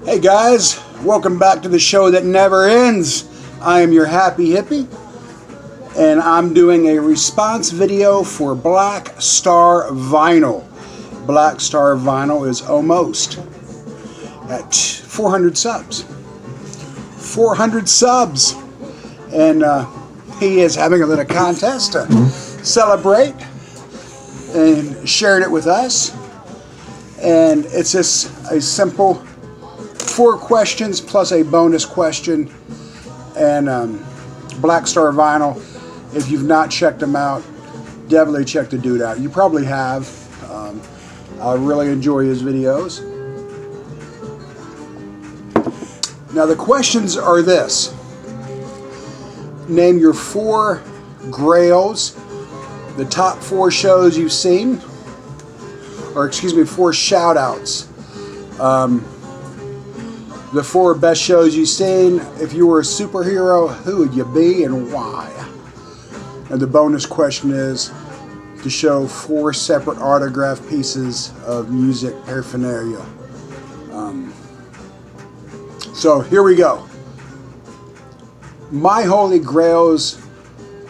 Hey guys, welcome back to the show that never ends. I am your happy hippie, and I'm doing a response video for Black Star Vinyl. Black Star Vinyl is almost at 400 subs. 400 subs! And he is having a little contest to celebrate and sharing it with us. And it's just a simple 4 questions plus a bonus question. And Black Star Vinyl, if you've not checked him out, definitely check the dude out. You probably have. I really enjoy his videos. Now the questions are this. Name your 4 grails, the top 4 shows you've seen, or excuse me, 4 shout outs. The 4 best shows you've seen. If you were a superhero, who would you be and why? And the bonus question is to show 4 separate autograph pieces of music paraphernalia. So here we go. My holy grails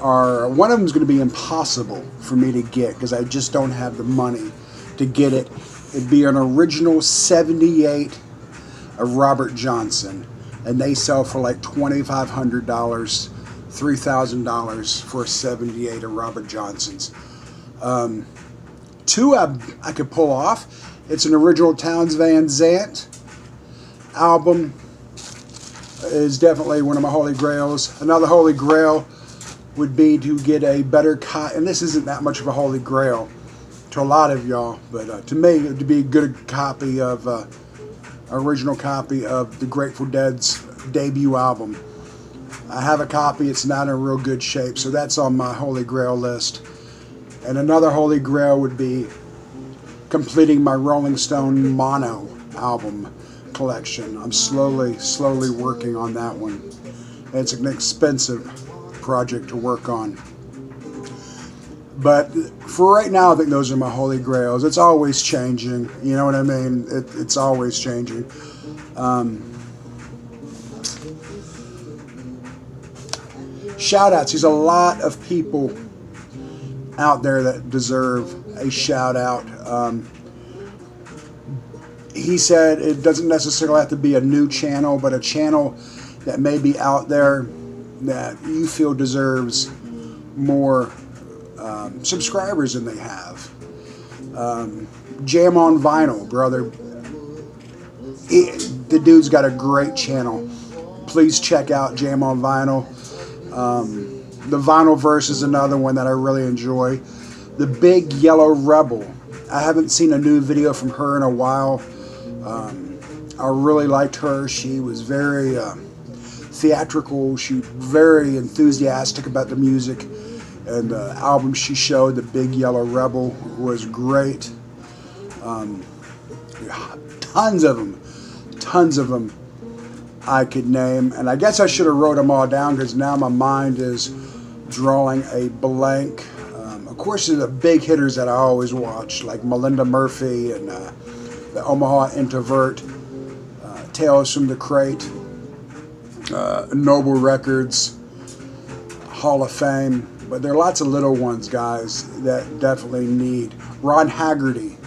are, one of them is going to be impossible for me to get because I just don't have the money to get it. It'd be an original 78 of Robert Johnson, and they sell for like $2,500, $3,000 for a 78 of Robert Johnson's. 2 I could pull off. It's an original Townes Van Zandt album. Is definitely one of my holy grails. Another holy grail would be to get a better copy, and this isn't that much of a holy grail to a lot of y'all, but to me it would be a good copy of original copy of the Grateful Dead's debut album. I have a copy, it's not in real good shape, so that's on my holy grail list. And another holy grail would be completing my Rolling Stone mono album collection. I'm slowly working on that one. It's an expensive project to work on. But for right now, I think those are my holy grails. It's always changing. You know what I mean? It's always changing. Shout outs. There's a lot of people out there that deserve a shout out. He said it doesn't necessarily have to be a new channel, but a channel that may be out there that you feel deserves more subscribers than they have. Jam on Vinyl, brother. The dude's got a great channel. Please check out Jam on Vinyl. The Vinyl Verse is another one that I really enjoy. The Big Yellow Rebel. I haven't seen a new video from her in a while. I really liked her. She was very theatrical. She was very enthusiastic about the music. And the album she showed, The Big Yellow Rebel, was great. Tons of them I could name. And I guess I should have wrote them all down because now my mind is drawing a blank. Of course, there's the big hitters that I always watch, like Melinda Murphy and the Omaha Introvert, Tales from the Crate, Noble Records, Hall of Fame. But there are lots of little ones, guys, that definitely need. Ron Haggerty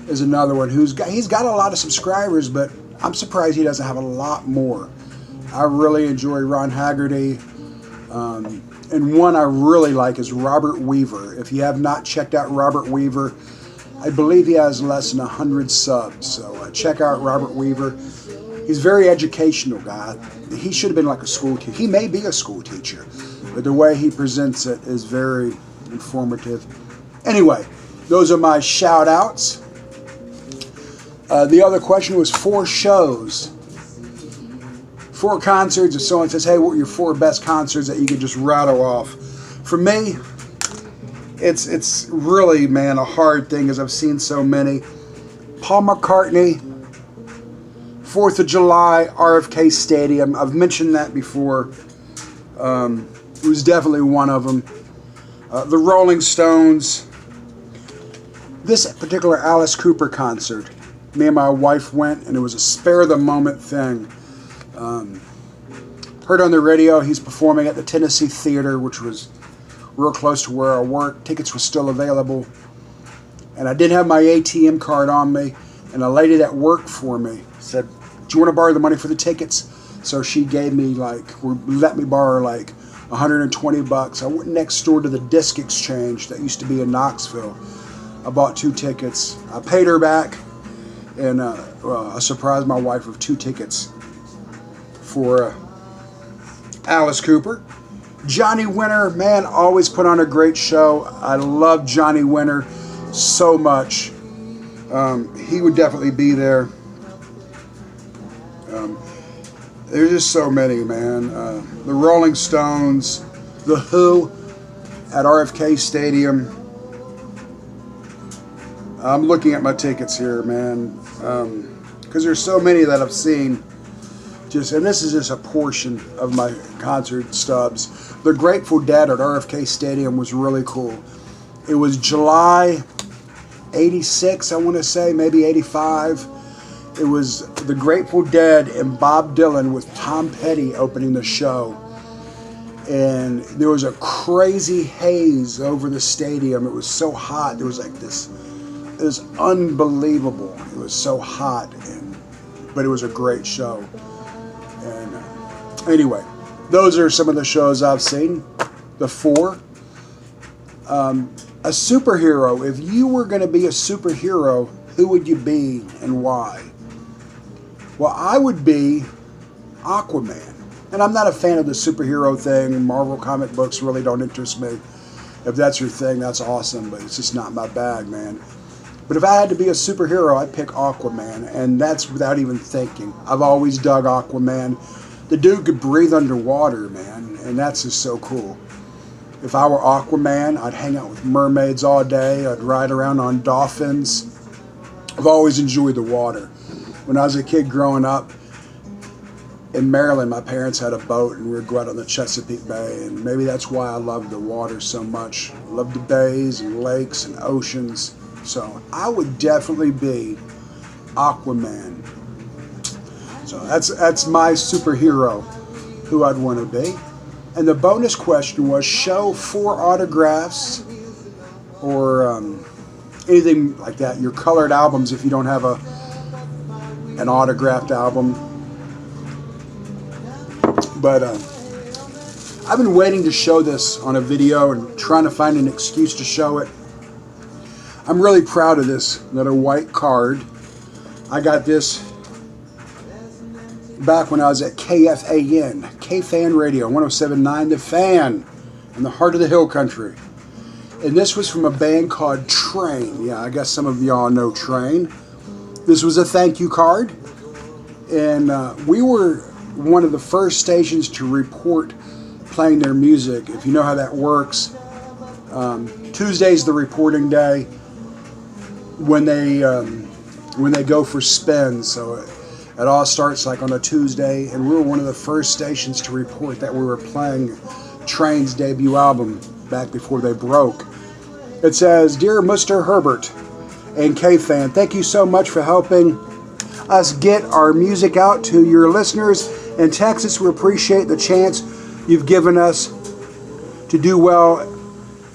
is another one he's got a lot of subscribers, but I'm surprised he doesn't have a lot more. I really enjoy Ron Haggerty. And one I really like is Robert Weaver. If you have not checked out Robert Weaver, I believe he has less than 100 subs. So check out Robert Weaver. He's a very educational guy. He should have been like a school teacher. He may be a school teacher, but the way he presents it is very informative. Anyway, those are my shout outs. The other question was 4 shows. 4 concerts. If someone says, hey, what were your 4 best concerts that you could just rattle off? For me, it's really, man, a hard thing because I've seen so many. Paul McCartney, 4th of July, RFK Stadium. I've mentioned that before. It was definitely one of them. The Rolling Stones. This particular Alice Cooper concert Me and my wife went, and it was a spare-the-moment thing. Heard on the radio he's performing at the Tennessee Theater, which was real close to where I work. Tickets were still available. And I didn't have my ATM card on me. And a lady that worked for me said, "Do you want to borrow the money for the tickets?" So she gave me let me borrow like $120. I went next door to the Disc Exchange that used to be in Knoxville. I bought 2 tickets. I paid her back, and I surprised my wife with 2 tickets for Alice Cooper. Johnny Winter, man, always put on a great show. I love Johnny Winter so much. He would definitely be there. There's just so many, man. The Rolling Stones, The Who at RFK Stadium. I'm looking at my tickets here, man, because there's so many that I've seen. And this is just a portion of my concert stubs. The Grateful Dead at RFK Stadium was really cool. It was July '86, I want to say, maybe '85. It was the Grateful Dead and Bob Dylan with Tom Petty opening the show. And there was a crazy haze over the stadium. It was so hot. There was like this, it was unbelievable. It was so hot, but it was a great show. And anyway, those are some of the shows I've seen. The 4. A superhero. If you were going to be a superhero, who would you be and why? Well, I would be Aquaman. And I'm not a fan of the superhero thing. Marvel comic books really don't interest me. If that's your thing, that's awesome, but it's just not my bag, man. But if I had to be a superhero, I'd pick Aquaman, and that's without even thinking. I've always dug Aquaman. The dude could breathe underwater, man, and that's just so cool. If I were Aquaman, I'd hang out with mermaids all day. I'd ride around on dolphins. I've always enjoyed the water. When I was a kid growing up in Maryland, my parents had a boat, and we would go out on the Chesapeake Bay, and maybe that's why I love the water so much. I love the bays and lakes and oceans. So I would definitely be Aquaman. So that's my superhero, who I'd want to be. And the bonus question was, show 4 autographs or anything like that. Your colored albums if you don't have an autographed album. But I've been waiting to show this on a video and trying to find an excuse to show it. I'm really proud of this little white card. I got this back when I was at KFAN, K-Fan Radio, 107.9 The Fan, in the heart of the hill country. And this was from a band called Train. Yeah, I guess some of y'all know Train. This was a thank you card. And we were one of the first stations to report playing their music. If you know how that works, Tuesday's the reporting day when they go for spins. So it all starts like on a Tuesday, and we were one of the first stations to report that we were playing Train's debut album back before they broke. It says, "Dear Mr. Herbert and K-Fan, thank you so much for helping us get our music out to your listeners in Texas. We appreciate the chance you've given us to do well,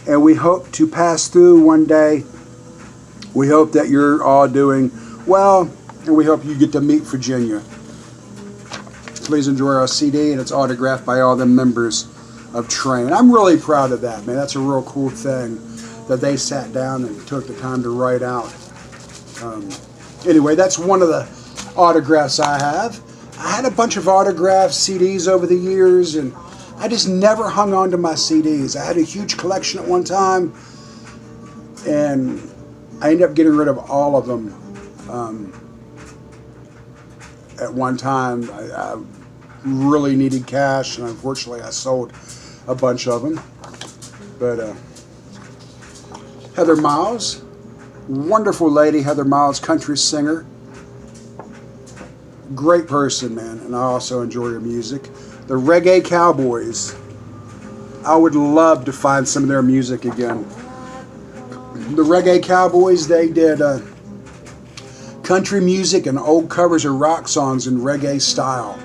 and we hope to pass through one day. We hope that you're all doing well, and we hope you get to meet Virginia. Please enjoy our CD, and it's autographed by all the members of Train." I'm really proud of that, man. That's a real cool thing that they sat down and took the time to write out. Anyway, that's one of the autographs I have. I had a bunch of autographed CDs over the years, and I just never hung on to my CDs. I had a huge collection at one time, and I ended up getting rid of all of them at one time. I really needed cash, and unfortunately I sold a bunch of them. But Heather Miles, wonderful lady, Heather Miles, country singer. Great person, man, and I also enjoy her music. The Reggae Cowboys. I would love to find some of their music again. The Reggae Cowboys, they did country music and old covers of rock songs in reggae style.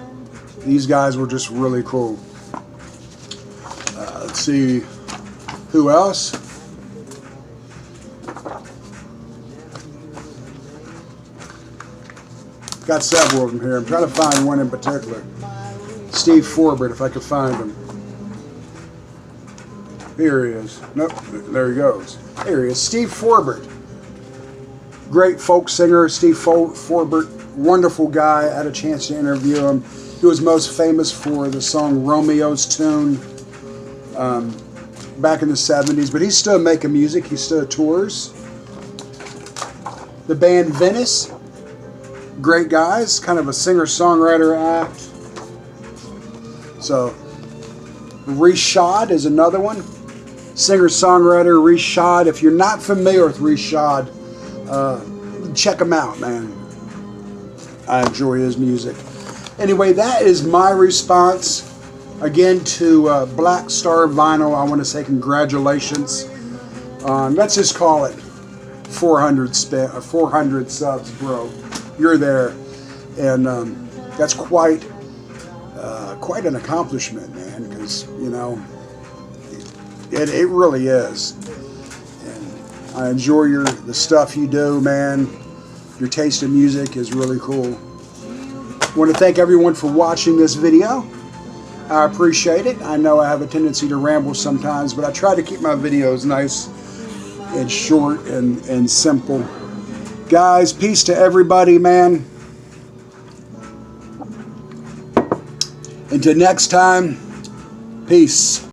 These guys were just really cool. Let's see who else. Got several of them here. I'm trying to find one in particular. Steve Forbert, if I could find him. Here he is. Nope, there he goes. Here he is, Steve Forbert. Great folk singer, Steve Forbert. Wonderful guy. I had a chance to interview him. He was most famous for the song Romeo's Tune back in the 70s, but he's still making music. He still tours. The band Venice. Great guys, kind of a singer-songwriter act. So, Reshad is another one. Singer-songwriter Reshad. If you're not familiar with Reshad, check him out, man. I enjoy his music. Anyway, that is my response. Again, to Black Star Vinyl, I want to say congratulations. Let's just call it 400 subs, bro. You're there, and that's quite an accomplishment, man. Because you know, it really is. And I enjoy the stuff you do, man. Your taste in music is really cool. I want to thank everyone for watching this video. I appreciate it. I know I have a tendency to ramble sometimes, but I try to keep my videos nice and short and simple. Guys, peace to everybody, man. Until next time, peace.